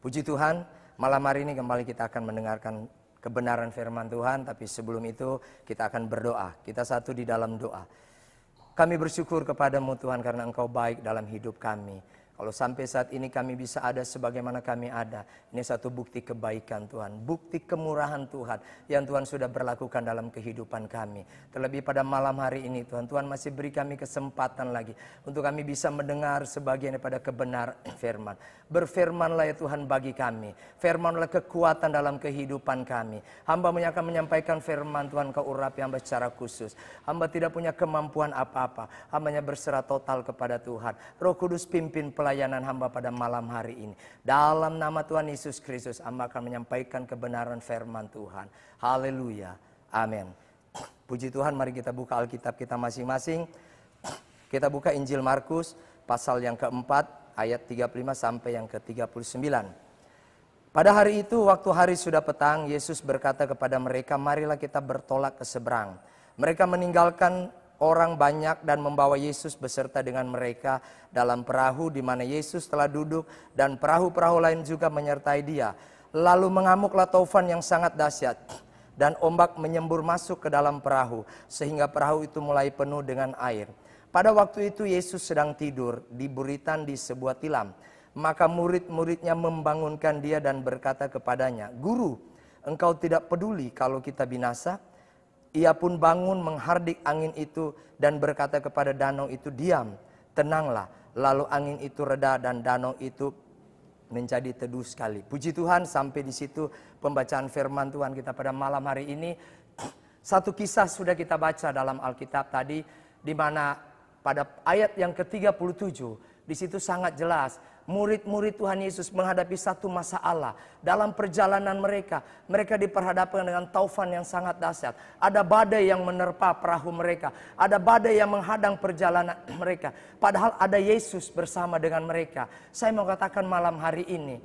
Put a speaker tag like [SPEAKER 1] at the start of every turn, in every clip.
[SPEAKER 1] Puji Tuhan, malam hari ini kembali kita akan mendengarkan kebenaran firman Tuhan. Tapi sebelum itu kita akan berdoa. Kita satu di dalam doa. Kami bersyukur kepadamu Tuhan karena Engkau baik dalam hidup kami. Kalau sampai saat ini kami bisa ada sebagaimana kami ada, ini satu bukti kebaikan Tuhan, bukti kemurahan Tuhan yang Tuhan sudah berlakukan dalam kehidupan kami. Terlebih pada malam hari ini Tuhan, Tuhan masih beri kami kesempatan lagi untuk kami bisa mendengar sebagian daripada kebenaran firman. Berfirmanlah ya Tuhan bagi kami, firmanlah kekuatan dalam kehidupan kami. Hamba-Mu yang akan menyampaikan firman Tuhan, Kau urapi hamba secara khusus. Hamba tidak punya kemampuan apa-apa, hambanya berserah total kepada Tuhan. Roh Kudus pimpin pelayanan hamba pada malam hari ini. Dalam nama Tuhan Yesus Kristus, hamba akan menyampaikan kebenaran firman Tuhan. Haleluya. Amin. Puji Tuhan, mari kita buka Alkitab kita masing-masing. Kita buka Injil Markus pasal yang keempat, ayat 35 sampai yang ke-39. Pada hari itu, waktu hari sudah petang, Yesus berkata kepada mereka, marilah kita bertolak ke seberang. Mereka meninggalkan orang banyak dan membawa Yesus beserta dengan mereka dalam perahu di mana Yesus telah duduk, dan perahu-perahu lain juga menyertai Dia. Lalu mengamuklah taufan yang sangat dahsyat, dan ombak menyembur masuk ke dalam perahu sehingga perahu itu mulai penuh dengan air. Pada waktu itu Yesus sedang tidur di buritan di sebuah tilam. Maka murid-muridnya membangunkan Dia dan berkata kepadanya, Guru, Engkau tidak peduli kalau kita binasa? Ia pun bangun menghardik angin itu dan berkata kepada danau itu, diam, tenanglah. Lalu angin itu reda dan danau itu menjadi teduh sekali. Puji Tuhan, sampai di situ pembacaan firman Tuhan kita pada malam hari ini. Satu kisah sudah kita baca dalam Alkitab tadi, di mana pada ayat yang ke-37, di situ sangat jelas murid-murid Tuhan Yesus menghadapi satu masalah. Dalam perjalanan mereka, mereka diperhadapkan dengan taufan yang sangat dahsyat. Ada badai yang menerpa perahu mereka. Ada badai yang menghadang perjalanan mereka. Padahal ada Yesus bersama dengan mereka. Saya mau katakan malam hari ini,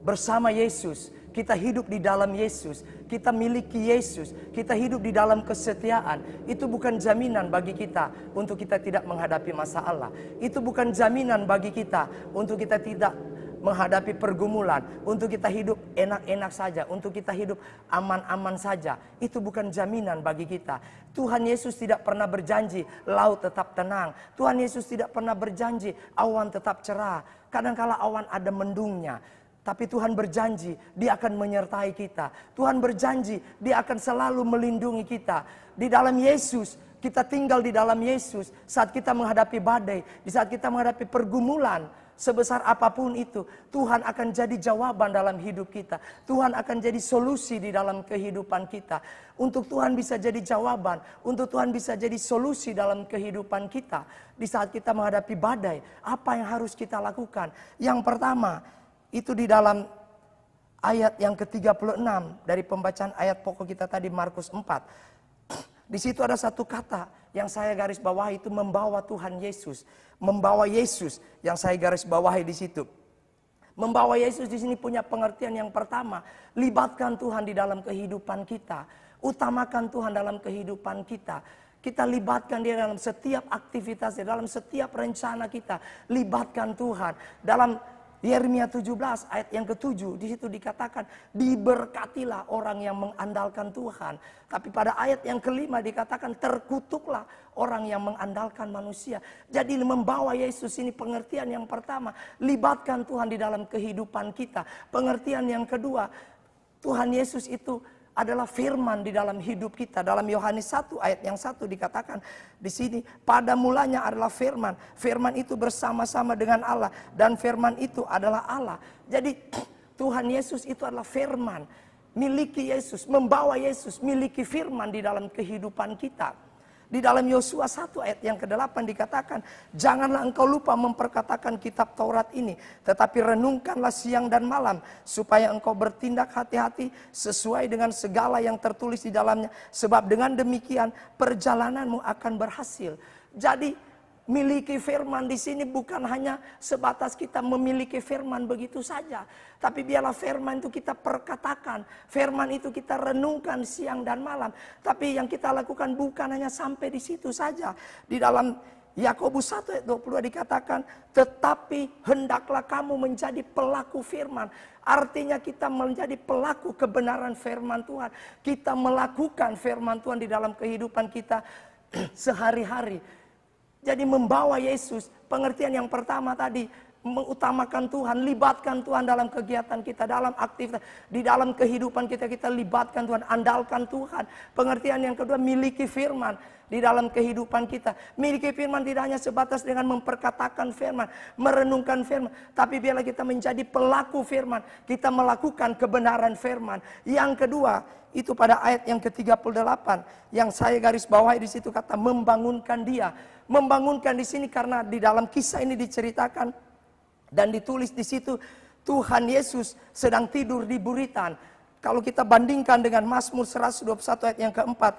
[SPEAKER 1] bersama Yesus, kita hidup di dalam Yesus, kita miliki Yesus, kita hidup di dalam kesetiaan. Itu bukan jaminan bagi kita untuk kita tidak menghadapi masalah. Itu bukan jaminan bagi kita untuk kita tidak menghadapi pergumulan, untuk kita hidup enak-enak saja, untuk kita hidup aman-aman saja. Itu bukan jaminan bagi kita. Tuhan Yesus tidak pernah berjanji laut tetap tenang. Tuhan Yesus tidak pernah berjanji awan tetap cerah. Kadang-kala awan ada mendungnya. Tapi Tuhan berjanji Dia akan menyertai kita. Tuhan berjanji Dia akan selalu melindungi kita. Di dalam Yesus, kita tinggal di dalam Yesus. Saat kita menghadapi badai, di saat kita menghadapi pergumulan, sebesar apapun itu, Tuhan akan jadi jawaban dalam hidup kita. Tuhan akan jadi solusi di dalam kehidupan kita. Untuk Tuhan bisa jadi jawaban, untuk Tuhan bisa jadi solusi dalam kehidupan kita. Di saat kita menghadapi badai, apa yang harus kita lakukan? Yang pertama, itu di dalam ayat yang ke-36 dari pembacaan ayat pokok kita tadi, Markus 4. Di situ ada satu kata yang saya garis bawahi, itu membawa Tuhan Yesus. Membawa Yesus yang saya garis bawahi di situ. Membawa Yesus di sini punya pengertian yang pertama, libatkan Tuhan di dalam kehidupan kita. Utamakan Tuhan dalam kehidupan kita. Kita libatkan Dia dalam setiap aktivitas, dalam setiap rencana kita. Libatkan Tuhan dalam Yeremia 17 ayat yang ke-7, di situ dikatakan diberkatilah orang yang mengandalkan Tuhan. Tapi pada ayat yang ke-5 dikatakan terkutuklah orang yang mengandalkan manusia. Jadi membawa Yesus ini pengertian yang pertama, libatkan Tuhan di dalam kehidupan kita. Pengertian yang kedua, Tuhan Yesus itu adalah firman di dalam hidup kita. Dalam Yohanes 1 ayat yang 1 dikatakan di sini, pada mulanya adalah firman. Firman itu bersama-sama dengan Allah dan firman itu adalah Allah. Jadi Tuhan Yesus itu adalah firman. Miliki Yesus, membawa Yesus, miliki firman di dalam kehidupan kita. Di dalam Yosua 1 ayat yang ke-8 dikatakan, janganlah engkau lupa memperkatakan kitab Taurat ini, tetapi renungkanlah siang dan malam, supaya engkau bertindak hati-hati sesuai dengan segala yang tertulis di dalamnya. Sebab dengan demikian perjalananmu akan berhasil. Jadi miliki firman di sini bukan hanya sebatas kita memiliki firman begitu saja, tapi biarlah firman itu kita perkatakan, firman itu kita renungkan siang dan malam. Tapi yang kita lakukan bukan hanya sampai di situ saja. Di dalam Yakobus 1 ayat 22 dikatakan, tetapi hendaklah kamu menjadi pelaku firman. Artinya kita menjadi pelaku kebenaran firman Tuhan. Kita melakukan firman Tuhan di dalam kehidupan kita sehari-hari. Jadi membawa Yesus, pengertian yang pertama tadi, mengutamakan Tuhan, libatkan Tuhan dalam kegiatan kita, dalam aktivitas, di dalam kehidupan kita, kita libatkan Tuhan, andalkan Tuhan. Pengertian yang kedua, miliki firman di dalam kehidupan kita. Miliki firman tidak hanya sebatas dengan memperkatakan firman, merenungkan firman, tapi biarlah kita menjadi pelaku firman, kita melakukan kebenaran firman. Yang kedua, itu pada ayat yang ke-38 yang saya garis bawahi di situ kata membangunkan dia. Membangunkan di sini karena di dalam kisah ini diceritakan dan ditulis di situ Tuhan Yesus sedang tidur di buritan. Kalau kita bandingkan dengan Mazmur 121 ayat yang keempat,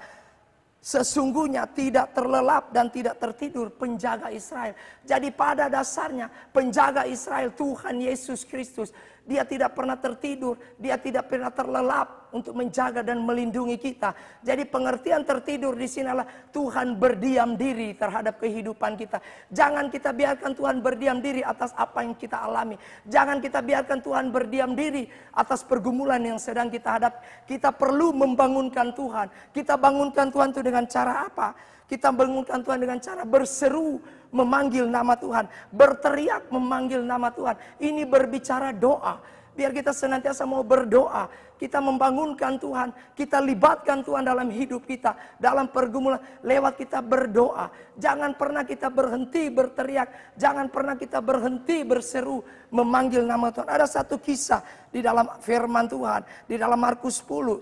[SPEAKER 1] sesungguhnya tidak terlelap dan tidak tertidur penjaga Israel. Jadi pada dasarnya penjaga Israel Tuhan Yesus Kristus. Dia tidak pernah tertidur, dia tidak pernah terlelap untuk menjaga dan melindungi kita. Jadi pengertian tertidur di sini adalah Tuhan berdiam diri terhadap kehidupan kita. Jangan kita biarkan Tuhan berdiam diri atas apa yang kita alami. Jangan kita biarkan Tuhan berdiam diri atas pergumulan yang sedang kita hadapi. Kita perlu membangunkan Tuhan. Kita bangunkan Tuhan itu dengan cara apa? Kita bangunkan Tuhan dengan cara berseru, memanggil nama Tuhan. Berteriak, memanggil nama Tuhan. Ini berbicara doa. Biar kita senantiasa mau berdoa. Kita membangunkan Tuhan. Kita libatkan Tuhan dalam hidup kita. Dalam pergumulan. Lewat kita berdoa. Jangan pernah kita berhenti berteriak. Jangan pernah kita berhenti berseru, memanggil nama Tuhan. Ada satu kisah di dalam firman Tuhan. Di dalam Markus 10.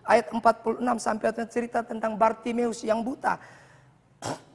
[SPEAKER 1] Ayat 46 sampai cerita tentang Bartimeus yang buta.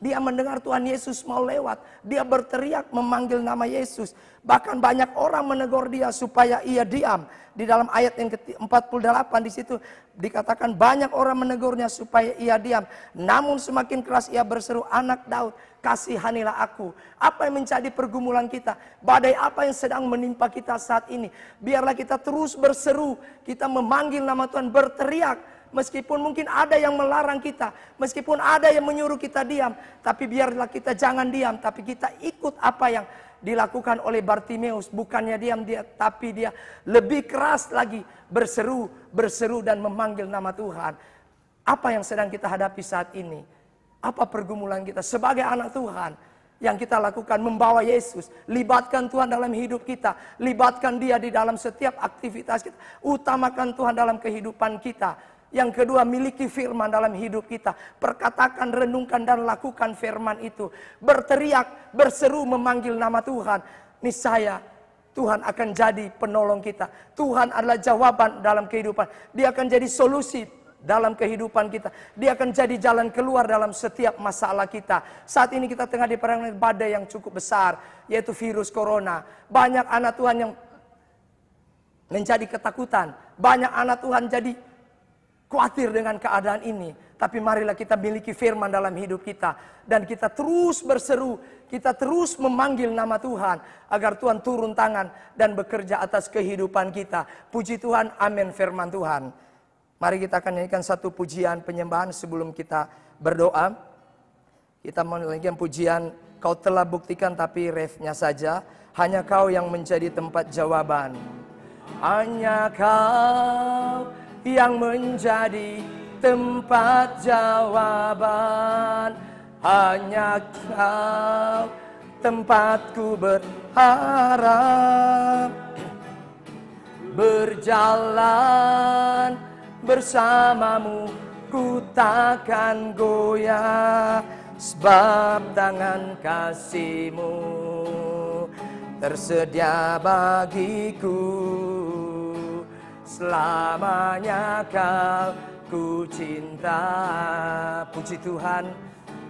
[SPEAKER 1] Dia mendengar Tuhan Yesus mau lewat. Dia berteriak memanggil nama Yesus. Bahkan banyak orang menegur dia supaya ia diam. Di dalam ayat yang ke-48 di situ dikatakan banyak orang menegurnya supaya ia diam. Namun semakin keras ia berseru, anak Daud, kasihanilah aku. Apa yang menjadi pergumulan kita? Badai apa yang sedang menimpa kita saat ini? Biarlah kita terus berseru. Kita memanggil nama Tuhan, berteriak. Meskipun mungkin ada yang melarang kita. Meskipun ada yang menyuruh kita diam. Tapi biarlah kita jangan diam. Tapi kita ikut apa yang dilakukan oleh Bartimeus. Bukannya diam dia, tapi dia lebih keras lagi. Berseru dan memanggil nama Tuhan. Apa yang sedang kita hadapi saat ini? Apa pergumulan kita sebagai anak Tuhan? Yang kita lakukan membawa Yesus. Libatkan Tuhan dalam hidup kita. Libatkan dia di dalam setiap aktivitas kita. Utamakan Tuhan dalam kehidupan kita. Yang kedua, miliki firman dalam hidup kita. Perkatakan, renungkan, dan lakukan firman itu. Berteriak, berseru, memanggil nama Tuhan. Niscaya Tuhan akan jadi penolong kita. Tuhan adalah jawaban dalam kehidupan. Dia akan jadi solusi dalam kehidupan kita. Dia akan jadi jalan keluar dalam setiap masalah kita. Saat ini kita tengah diperangi badai yang cukup besar, yaitu virus corona. Banyak anak Tuhan yang menjadi ketakutan. Banyak anak Tuhan jadi khawatir dengan keadaan ini. Tapi marilah kita miliki firman dalam hidup kita. Dan kita terus berseru. Kita terus memanggil nama Tuhan. Agar Tuhan turun tangan dan bekerja atas kehidupan kita. Puji Tuhan, amin firman Tuhan. Mari kita akan nyanyikan satu pujian penyembahan sebelum kita berdoa. Kita menyanyikan pujian Kau telah buktikan, tapi refnya saja. Hanya Kau yang menjadi tempat jawaban. Hanya Kau yang menjadi tempat jawaban. Hanya Kau tempatku berharap. Berjalan bersamamu ku takkan goyah. Sebab tangan kasih-Mu tersedia bagiku. Selamanya Kau ku cinta. Puji Tuhan.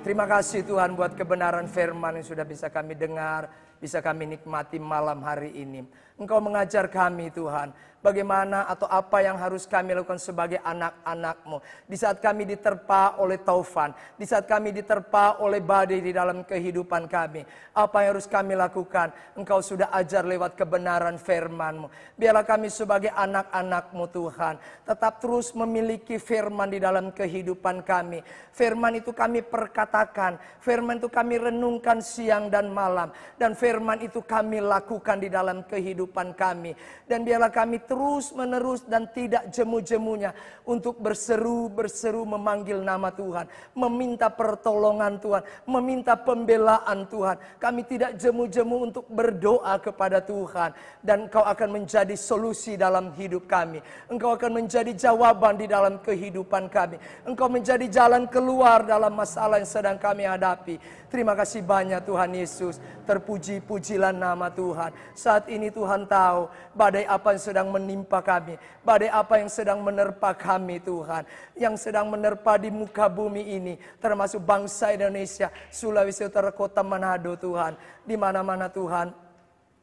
[SPEAKER 1] Terima kasih Tuhan buat kebenaran firman yang sudah bisa kami dengar, bisa kami nikmati malam hari ini. Engkau mengajar kami Tuhan, bagaimana atau apa yang harus kami lakukan sebagai anak-anak-Mu. Di saat kami diterpa oleh taufan, di saat kami diterpa oleh badai di dalam kehidupan kami. Apa yang harus kami lakukan? Engkau sudah ajar lewat kebenaran firman-Mu. Biarlah kami sebagai anak-anak-Mu Tuhan, tetap terus memiliki firman di dalam kehidupan kami. Firman itu kami perkatakan, firman itu kami renungkan siang dan malam. Dan firman itu kami lakukan di dalam kehidupan kami. Dan biarlah kami terus menerus dan tidak jemu-jemunya untuk berseru-berseru memanggil nama Tuhan. Meminta pertolongan Tuhan, meminta pembelaan Tuhan. Kami tidak jemu-jemu untuk berdoa kepada Tuhan. Dan Engkau akan menjadi solusi dalam hidup kami. Engkau akan menjadi jawaban di dalam kehidupan kami. Engkau menjadi jalan keluar dalam masalah yang sedang kami hadapi. Terima kasih banyak Tuhan Yesus. Terpuji-pujilah nama Tuhan. Saat ini Tuhan tahu badai apa yang sedang menimpa kami. Badai apa yang sedang menerpa kami Tuhan. Yang sedang menerpa di muka bumi ini. Termasuk bangsa Indonesia, Sulawesi Utara, Kota Manado Tuhan. Di mana-mana Tuhan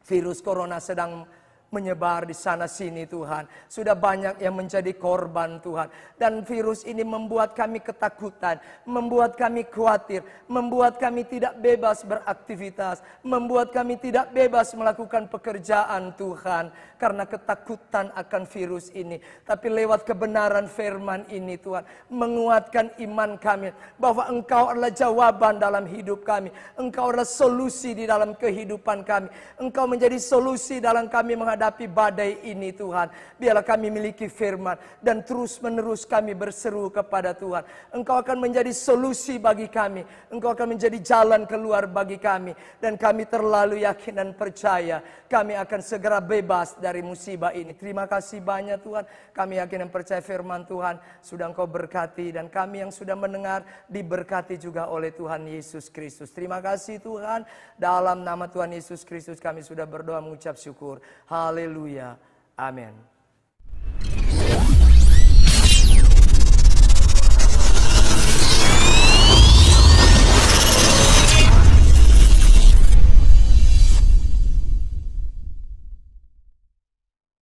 [SPEAKER 1] virus corona sedang menyebar di sana sini Tuhan. Sudah banyak yang menjadi korban Tuhan. Dan virus ini membuat kami ketakutan. Membuat kami khawatir. Membuat kami tidak bebas beraktivitas. Membuat kami tidak bebas melakukan pekerjaan Tuhan. Karena ketakutan akan virus ini. Tapi lewat kebenaran firman ini Tuhan. Menguatkan iman kami. Bahwa Engkau adalah jawaban dalam hidup kami. Engkau adalah solusi di dalam kehidupan kami. Engkau menjadi solusi dalam kami menghadapi badai ini Tuhan. Biarlah kami miliki firman. Dan terus menerus kami berseru kepada Tuhan. Engkau akan menjadi solusi bagi kami. Engkau akan menjadi jalan keluar bagi kami. Dan kami terlalu yakin dan percaya. Kami akan segera bebas dari musibah ini. Terima kasih banyak Tuhan. Kami yakin dan percaya firman Tuhan sudah Engkau berkati. Dan kami yang sudah mendengar diberkati juga oleh Tuhan Yesus Kristus. Terima kasih Tuhan. Dalam nama Tuhan Yesus Kristus kami sudah berdoa mengucap syukur. Haleluya. Amin.